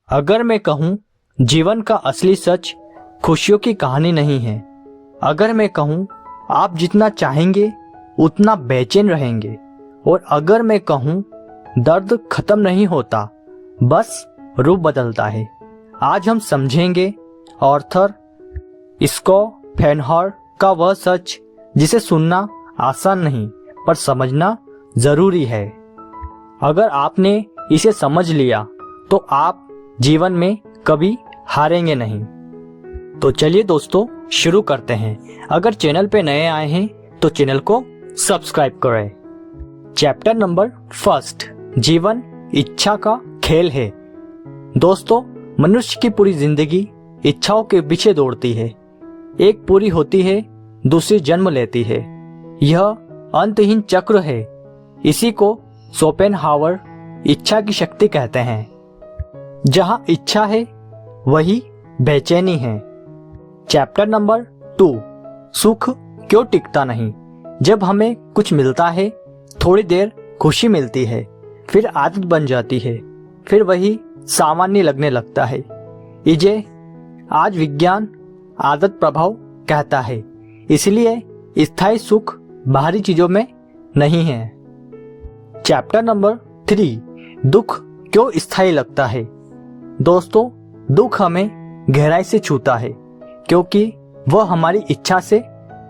अगर मैं कहूँ जीवन का असली सच खुशियों की कहानी नहीं है, अगर मैं कहूँ आप जितना चाहेंगे उतना बेचैन रहेंगे, और अगर मैं कहूँ दर्द खत्म नहीं होता, बस रूप बदलता है, आज हम समझेंगे ऑर्थर स्कॉपेनहावर का वह सच जिसे सुनना आसान नहीं पर समझना जरूरी है। अगर आपने इसे समझ लिया तो आप जीवन में कभी हारेंगे नहीं। तो चलिए दोस्तों शुरू करते हैं। अगर चैनल पे नए आए हैं तो चैनल को सब्सक्राइब करें। चैप्टर नंबर 1, जीवन इच्छा का खेल है। दोस्तों, मनुष्य की पूरी जिंदगी इच्छाओं के पीछे दौड़ती है। एक पूरी होती है, दूसरी जन्म लेती है। यह अंतहीन चक्र है। इसी को शोपेनहावर इच्छा की शक्ति कहते हैं। जहां इच्छा है वही बेचैनी है। चैप्टर नंबर 2, सुख क्यों टिकता नहीं। जब हमें कुछ मिलता है, थोड़ी देर खुशी मिलती है, फिर आदत बन जाती है, फिर वही सामान्य लगने लगता है। इसे आज विज्ञान आदत प्रभाव कहता है। इसलिए स्थायी सुख बाहरी चीजों में नहीं है। चैप्टर नंबर 3, दुख क्यों स्थायी लगता है। दोस्तों, दुख हमें गहराई से छूता है क्योंकि वह हमारी इच्छा से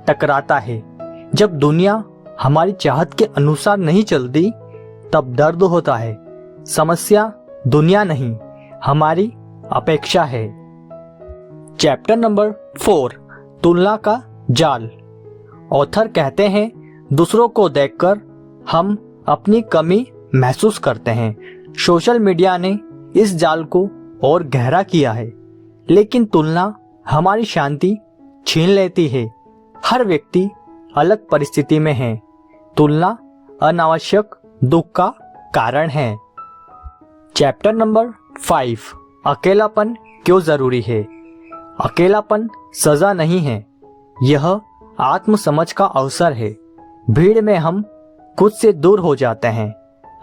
टकराता है। जब दुनिया हमारी चाहत के अनुसार नहीं चलती तब दर्द होता है। समस्या दुनिया नहीं, हमारी अपेक्षा है। चैप्टर नंबर 4, तुलना का जाल। ऑथर कहते हैं दूसरों को देखकर हम अपनी कमी महसूस करते हैं। सोशल मीडिया ने इस जाल को और गहरा किया है, लेकिन तुलना हमारी शांति छीन लेती है। हर व्यक्ति अलग परिस्थिति में है। तुलना अनावश्यक दुख का कारण है। चैप्टर नंबर 5, अकेलापन क्यों जरूरी है। अकेलापन सजा नहीं है, यह आत्मसमझ का अवसर है। भीड़ में हम खुद से दूर हो जाते हैं।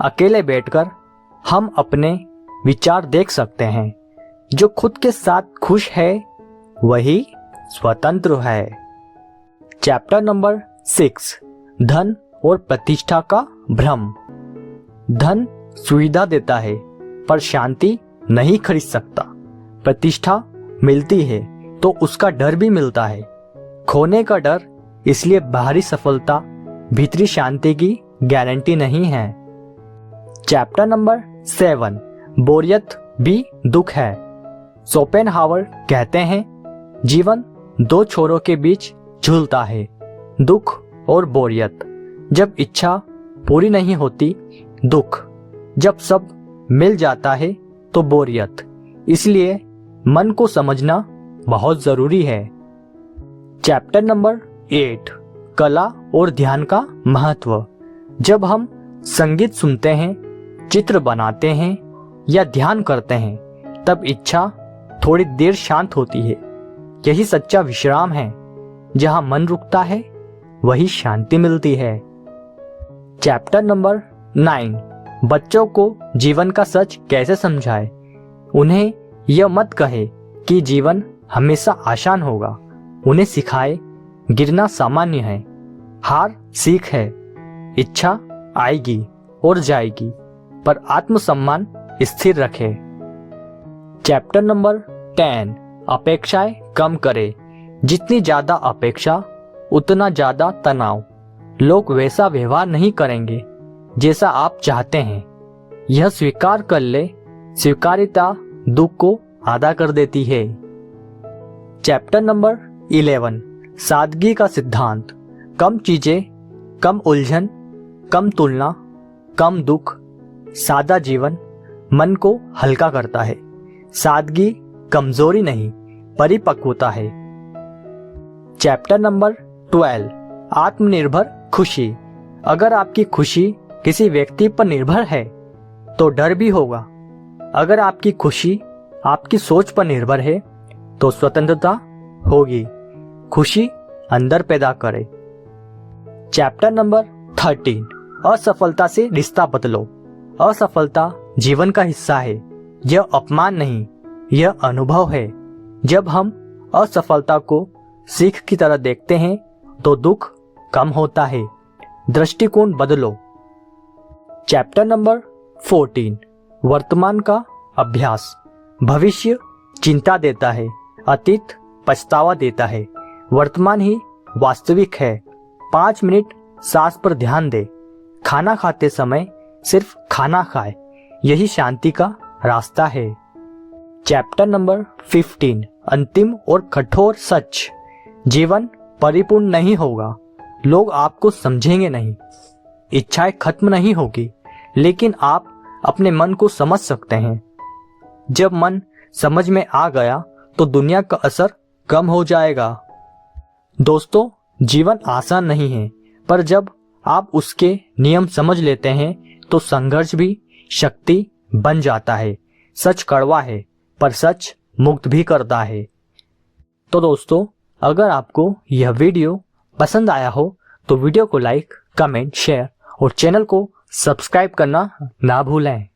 अकेले बैठकर हम अपने विचार देख सकते हैं। जो खुद के साथ खुश है वही स्वतंत्र है। चैप्टर नंबर 6, धन और प्रतिष्ठा का भ्रम। धन सुविधा देता है पर शांति नहीं खरीद सकता। प्रतिष्ठा मिलती है तो उसका डर भी मिलता है। खोने का डर, इसलिए बाहरी सफलता भीतरी शांति की गारंटी नहीं है। चैप्टर नंबर 7, बोरियत भी दुख है। शोपेनहावर कहते हैं जीवन दो छोरों के बीच झूलता है, दुख और बोरियत। जब इच्छा पूरी नहीं होती दुख, जब सब मिल जाता है तो बोरियत। इसलिए मन को समझना बहुत जरूरी है। चैप्टर नंबर 8, कला और ध्यान का महत्व। जब हम संगीत सुनते हैं, चित्र बनाते हैं या ध्यान करते हैं तब इच्छा थोड़ी देर शांत होती है। यही सच्चा विश्राम है। जहां मन रुकता है वही शांति मिलती है। चैप्टर नंबर 9, बच्चों को जीवन का सच कैसे समझाए। उन्हें यह मत कहे कि जीवन हमेशा आसान होगा। उन्हें सिखाए गिरना सामान्य है, हार सीख है। इच्छा आएगी और जाएगी पर आत्मसम्मान स्थिर रखे। चैप्टर नंबर 10, अपेक्षाएं कम करे। जितनी ज्यादा अपेक्षा उतना ज्यादा तनाव। लोग वैसा व्यवहार नहीं करेंगे जैसा आप चाहते हैं। यह स्वीकार कर ले। स्वीकार्यता दुख को आधा कर देती है। चैप्टर नंबर 11, सादगी का सिद्धांत। कम चीजें, कम उलझन, कम तुलना, कम दुख। सादा जीवन मन को हल्का करता है। सादगी कमजोरी नहीं, परिपक्वता है। चैप्टर नंबर 12, आत्मनिर्भर खुशी। अगर आपकी खुशी किसी व्यक्ति पर निर्भर है तो डर भी होगा। अगर आपकी खुशी आपकी सोच पर निर्भर है तो स्वतंत्रता होगी। खुशी अंदर पैदा करें। चैप्टर नंबर 13, असफलता से रिश्ता बदलो। असफलता जीवन का हिस्सा है, यह अपमान नहीं, यह अनुभव है। जब हम असफलता को सीख की तरह देखते हैं तो दुख कम होता है। दृष्टिकोण बदलो। चैप्टर नंबर 14, वर्तमान का अभ्यास। भविष्य चिंता देता है, अतीत पछतावा देता है, वर्तमान ही वास्तविक है। 5 मिनट सांस पर ध्यान दे। खाना खाते समय सिर्फ खाना खाए, यही शांति का रास्ता है। चैप्टर नंबर 15, अंतिम और कठोर सच। जीवन परिपूर्ण नहीं होगा, लोग आपको समझेंगे नहीं, इच्छाएं खत्म नहीं होगी, लेकिन आप अपने मन को समझ सकते हैं। जब मन समझ में आ गया तो दुनिया का असर कम हो जाएगा। दोस्तों, जीवन आसान नहीं है, पर जब आप उसके नियम समझ लेते हैं तो संघर्ष भी शक्ति बन जाता है। सच कड़वा है, पर सच मुक्त भी करता है। तो दोस्तों, अगर आपको यह वीडियो पसंद आया हो तो वीडियो को लाइक, कमेंट, शेयर और चैनल को सब्सक्राइब करना ना भूलें।